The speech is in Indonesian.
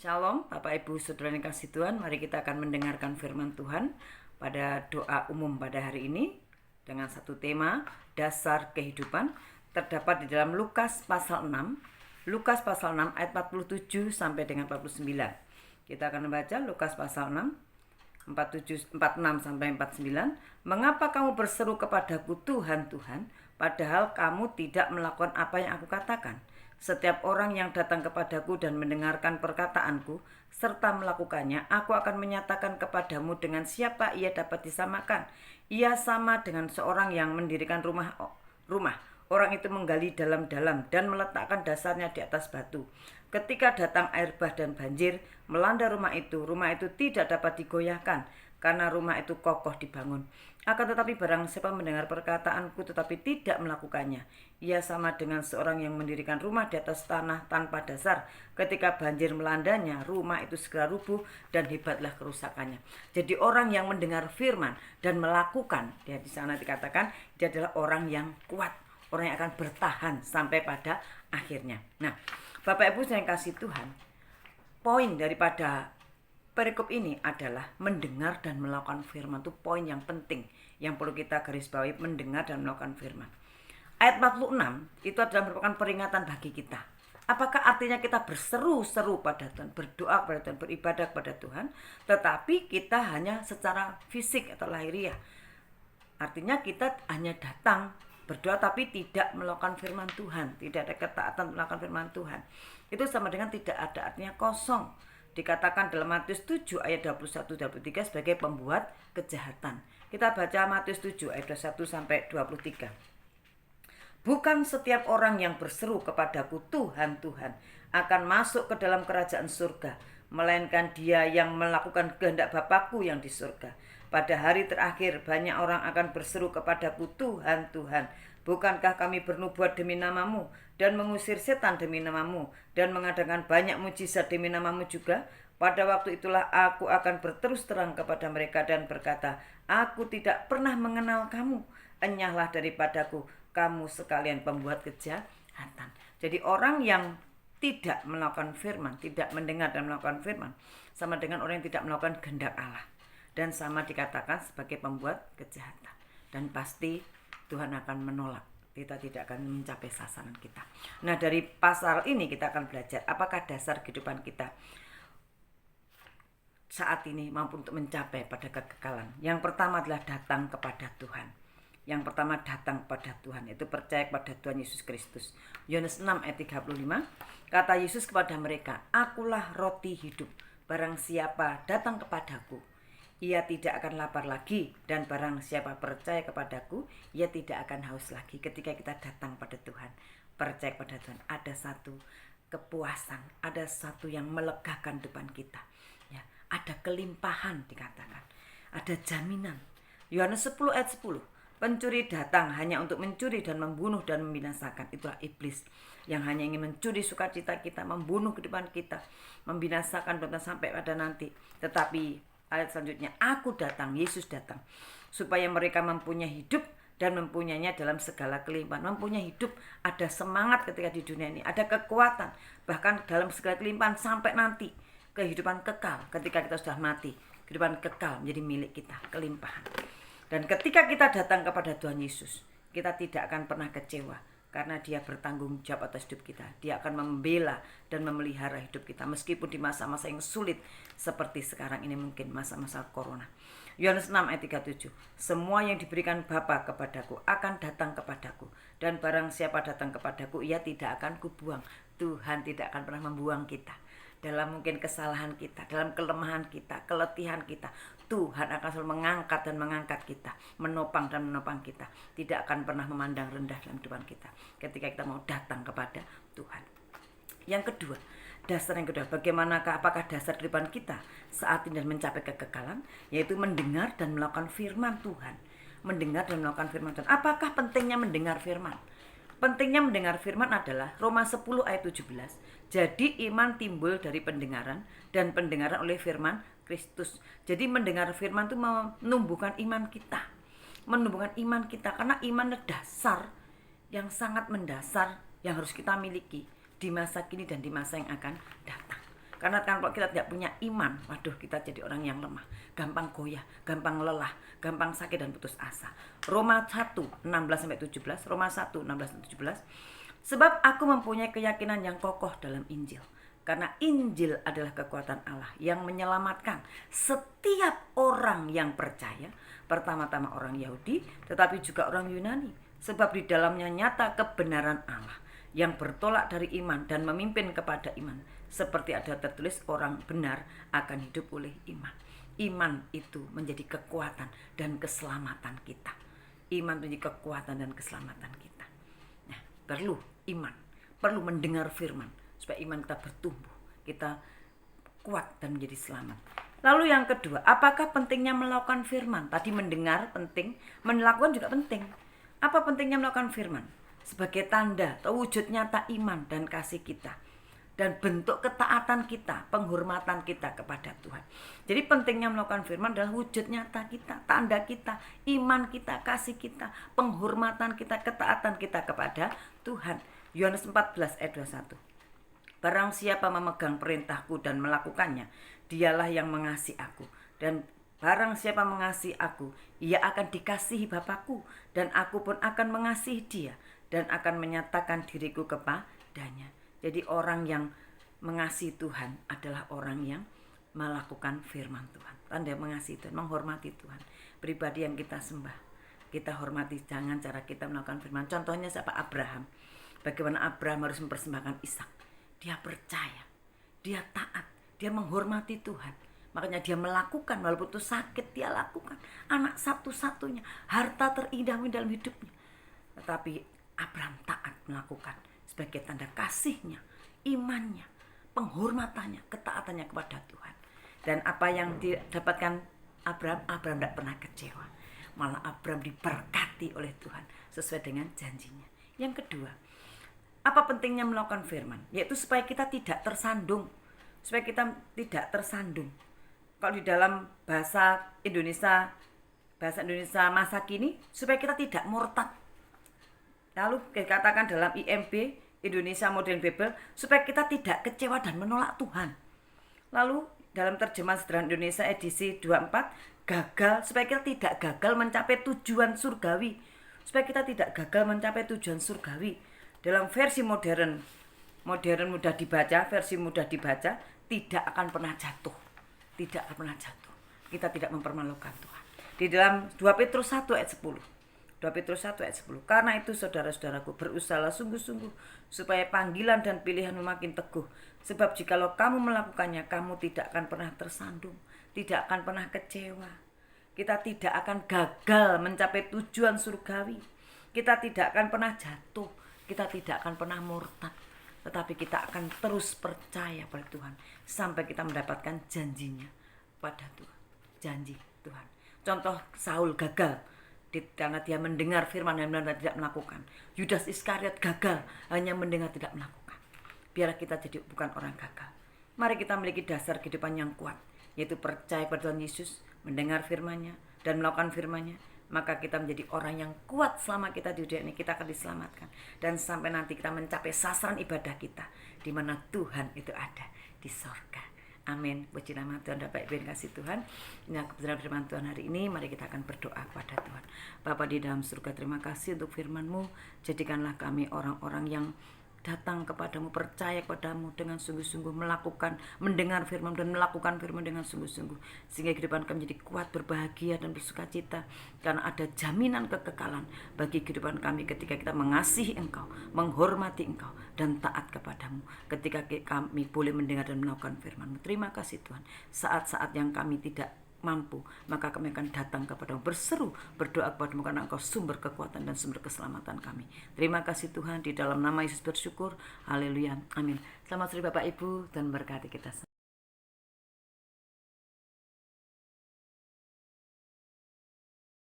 Shalom Bapak Ibu Saudara yang kasih Tuhan. Mari kita akan mendengarkan firman Tuhan pada doa umum pada hari ini dengan satu tema dasar kehidupan, terdapat di dalam Lukas pasal 6. Lukas pasal 6 ayat 47 sampai dengan 49. Kita akan membaca Lukas pasal 6 46 sampai 49. Mengapa kamu berseru kepadaku Tuhan, Tuhan, padahal kamu tidak melakukan apa yang aku katakan? Setiap orang yang datang kepadaku dan mendengarkan perkataanku serta melakukannya, aku akan menyatakan kepadamu dengan siapa ia dapat disamakan. Ia sama dengan seorang yang mendirikan rumah. Orang itu menggali dalam-dalam dan meletakkan dasarnya di atas batu. Ketika datang air bah dan banjir melanda rumah itu tidak dapat digoyahkan karena rumah itu kokoh dibangun. Akan tetapi barang siapa mendengar perkataanku tetapi tidak melakukannya, ia sama dengan seorang yang mendirikan rumah di atas tanah tanpa dasar. Ketika banjir melandanya, rumah itu segera rubuh dan hebatlah kerusakannya. Jadi orang yang mendengar firman dan melakukan, dia di sana dikatakan dia adalah orang yang kuat, orang yang akan bertahan sampai pada akhirnya. Nah, Bapak Ibu yang kasih Tuhan, poin daripada perikop ini adalah mendengar dan melakukan firman. Itu poin yang penting yang perlu kita garis bawahi, mendengar dan melakukan firman. Ayat 46 itu adalah merupakan peringatan bagi kita. Apakah artinya kita berseru-seru pada Tuhan, berdoa kepada Tuhan, beribadah kepada Tuhan, tetapi kita hanya secara fisik atau lahiriah. Artinya kita hanya datang berdoa tapi tidak melakukan firman Tuhan, tidak ada ketaatan melakukan firman Tuhan. Itu sama dengan tidak ada, artinya kosong. Dikatakan dalam Matius 7 ayat 21-23 sebagai pembuat kejahatan. Kita baca Matius 7 ayat 21 sampai 23. Bukan setiap orang yang berseru kepadaku Tuhan, Tuhan akan masuk ke dalam kerajaan surga, melainkan dia yang melakukan kehendak Bapakku yang di surga. Pada hari terakhir banyak orang akan berseru kepadaku Tuhan, Tuhan, bukankah kami bernubuat demi namamu dan mengusir setan demi namamu dan mengadakan banyak mujizat demi namamu juga? Pada waktu itulah aku akan berterus terang kepada mereka dan berkata, aku tidak pernah mengenal kamu, enyahlah daripadaku, kamu sekalian pembuat kejahatan. Jadi orang yang tidak melakukan firman, tidak mendengar dan melakukan firman, sama dengan orang yang tidak melakukan kehendak Allah, dan sama dikatakan sebagai pembuat kejahatan. Dan pasti Tuhan akan menolak, kita tidak akan mencapai sasaran kita. Nah, dari pasal ini kita akan belajar apakah dasar kehidupan kita saat ini mampu untuk mencapai pada kekekalan. Yang pertama adalah datang kepada Tuhan. Yang pertama datang kepada Tuhan, itu percaya kepada Tuhan Yesus Kristus. Yohanes 6 ayat 35, kata Yesus kepada mereka, akulah roti hidup, barang siapa datang kepadaku, ia tidak akan lapar lagi, dan barang siapa percaya kepadaku, ia tidak akan haus lagi. Ketika kita datang pada Tuhan, percaya kepada Tuhan, ada satu kepuasan, ada satu yang melegakan depan kita. Ya, ada kelimpahan dikatakan, ada jaminan. Yohanes 10 ayat 10, pencuri datang hanya untuk mencuri dan membunuh dan membinasakan. Itulah iblis yang hanya ingin mencuri sukacita kita, membunuh kehidupan kita, membinasakan sampai pada nanti. Tetapi ayat selanjutnya, aku datang, Yesus datang, supaya mereka mempunyai hidup dan mempunyainya dalam segala kelimpahan. Mempunyai hidup, ada semangat ketika di dunia ini, ada kekuatan, bahkan dalam segala kelimpahan sampai nanti kehidupan kekal. Ketika kita sudah mati, kehidupan kekal menjadi milik kita, kelimpahan. Dan ketika kita datang kepada Tuhan Yesus, kita tidak akan pernah kecewa, karena dia bertanggung jawab atas hidup kita. Dia akan membela dan memelihara hidup kita, meskipun di masa-masa yang sulit seperti sekarang ini, mungkin masa-masa corona. Yohanes 6 ayat 37, semua yang diberikan Bapa kepadaku akan datang kepadaku, dan barang siapa datang kepadaku, ia tidak akan kubuang. Tuhan tidak akan pernah membuang kita. Dalam mungkin kesalahan kita, dalam kelemahan kita, keletihan kita, Tuhan akan selalu mengangkat dan mengangkat kita, menopang dan menopang kita. Tidak akan pernah memandang rendah dalam kehidupan kita ketika kita mau datang kepada Tuhan. Yang kedua, dasar yang kedua, bagaimanakah, apakah dasar kehidupan kita saat ini dan mencapai kekekalan? Yaitu mendengar dan melakukan firman Tuhan. Mendengar dan melakukan firman Tuhan. Apakah pentingnya mendengar firman? Pentingnya mendengar firman adalah Roma 10 ayat 17. Jadi iman timbul dari pendengaran, dan pendengaran oleh firman Kristus. Jadi mendengar firman itu menumbuhkan iman kita. Menumbuhkan iman kita, karena iman adalah dasar yang sangat mendasar yang harus kita miliki di masa kini dan di masa yang akan datang. Karena kalau kita tidak punya iman, waduh, kita jadi orang yang lemah, gampang goyah, gampang lelah, gampang sakit dan putus asa. Roma 1:16-17, Roma 1:16-17. Sebab aku mempunyai keyakinan yang kokoh dalam Injil. Karena Injil adalah kekuatan Allah yang menyelamatkan setiap orang yang percaya, pertama-tama orang Yahudi, tetapi juga orang Yunani. Sebab di dalamnya nyata kebenaran Allah yang bertolak dari iman dan memimpin kepada iman. Seperti ada tertulis, orang benar akan hidup oleh iman. Iman itu menjadi kekuatan dan keselamatan kita. Iman menjadi kekuatan dan keselamatan kita. Nah, perlu iman, perlu mendengar firman supaya iman kita bertumbuh, kita kuat dan menjadi selamat. Lalu yang kedua, apakah pentingnya melakukan firman? Tadi mendengar penting, melakukan juga penting. Apa pentingnya melakukan firman? Sebagai tanda atau wujud nyata iman dan kasih kita, dan bentuk ketaatan kita, penghormatan kita kepada Tuhan. Jadi pentingnya melakukan firman adalah wujud nyata kita, tanda kita, iman kita, kasih kita, penghormatan kita, ketaatan kita kepada Tuhan. Yohanes 14:21. Barang siapa memegang perintahku dan melakukannya, dialah yang mengasihi aku. Dan barang siapa mengasihi aku, ia akan dikasihi Bapa-Ku, dan aku pun akan mengasihi dia, dan akan menyatakan diriku kepadanya. Jadi orang yang mengasihi Tuhan adalah orang yang melakukan firman Tuhan. Tanda mengasihi Tuhan, menghormati Tuhan. Pribadi yang kita sembah, kita hormati, jangan cara kita melakukan firman. Contohnya siapa? Abraham. Bagaimana Abraham harus mempersembahkan Ishak. Dia percaya, dia taat, dia menghormati Tuhan. Makanya dia melakukan, walaupun itu sakit dia lakukan. Anak satu-satunya, harta terindah dalam hidupnya. Tetapi Abraham taat melakukan sebagai tanda kasihnya, imannya, penghormatannya, ketaatannya kepada Tuhan. Dan apa yang didapatkan Abraham tidak pernah kecewa. Malah Abraham diberkati oleh Tuhan sesuai dengan janjinya. Yang kedua, apa pentingnya melakukan firman? Yaitu supaya kita tidak tersandung. Supaya kita tidak tersandung. Kalau di dalam bahasa Indonesia masa kini, supaya kita tidak murtad. Lalu dikatakan dalam IMB, Indonesia Modern Bible, supaya kita tidak kecewa dan menolak Tuhan. Lalu dalam terjemahan Sederhana Indonesia edisi 24, gagal, supaya kita tidak gagal mencapai tujuan surgawi. Supaya kita tidak gagal mencapai tujuan surgawi. Dalam versi modern mudah dibaca, versi mudah dibaca, tidak akan pernah jatuh. Tidak akan pernah jatuh. Kita tidak mempermalukan Tuhan. Di dalam 2 Petrus 1 ayat 10. 2 Petrus 1 ayat 10. Karena itu saudara-saudaraku, berusahalah sungguh-sungguh supaya panggilan dan pilihanmu makin teguh. Sebab jikalau kamu melakukannya, kamu tidak akan pernah tersandung, tidak akan pernah kecewa. Kita tidak akan gagal mencapai tujuan surgawi. Kita tidak akan pernah jatuh. Kita tidak akan pernah murtad, tetapi kita akan terus percaya pada Tuhan sampai kita mendapatkan janjinya pada Tuhan. Janji Tuhan. Contoh Saul gagal karena dia mendengar firman dan tidak melakukan. Yudas Iskariot gagal hanya mendengar tidak melakukan. Biarlah kita jadi bukan orang gagal. Mari kita memiliki dasar kehidupan yang kuat, yaitu percaya pada Tuhan Yesus, mendengar firman-Nya dan melakukan firman-Nya. Maka kita menjadi orang yang kuat selama kita di dunia ini, kita akan diselamatkan. Dan sampai nanti kita mencapai sasaran ibadah kita, di mana Tuhan itu ada di sorga. Amin. Puji nama Tuhan. Bapak Ibu yang kasih Tuhan, ini kebenaran firman Tuhan hari ini. Mari kita akan berdoa kepada Tuhan. Bapa di dalam surga, terima kasih untuk firman-Mu. Jadikanlah kami orang-orang yang datang kepadamu, percaya kepadamu dengan sungguh-sungguh, melakukan, mendengar firman dan melakukan firman dengan sungguh-sungguh, sehingga kehidupan kami menjadi kuat, berbahagia dan bersuka cita, karena ada jaminan kekekalan bagi kehidupan kami ketika kita mengasihi Engkau, menghormati Engkau dan taat kepadamu, ketika kami boleh mendengar dan melakukan firman-Mu. Terima kasih Tuhan. Saat-saat yang kami tidak mampu, maka kami akan datang kepadamu, berseru, berdoa kepadamu, karena Engkau sumber kekuatan dan sumber keselamatan kami. Terima kasih Tuhan, di dalam nama Yesus bersyukur. Haleluya, amin. Selamat sore Bapak Ibu, dan berkati kita semua.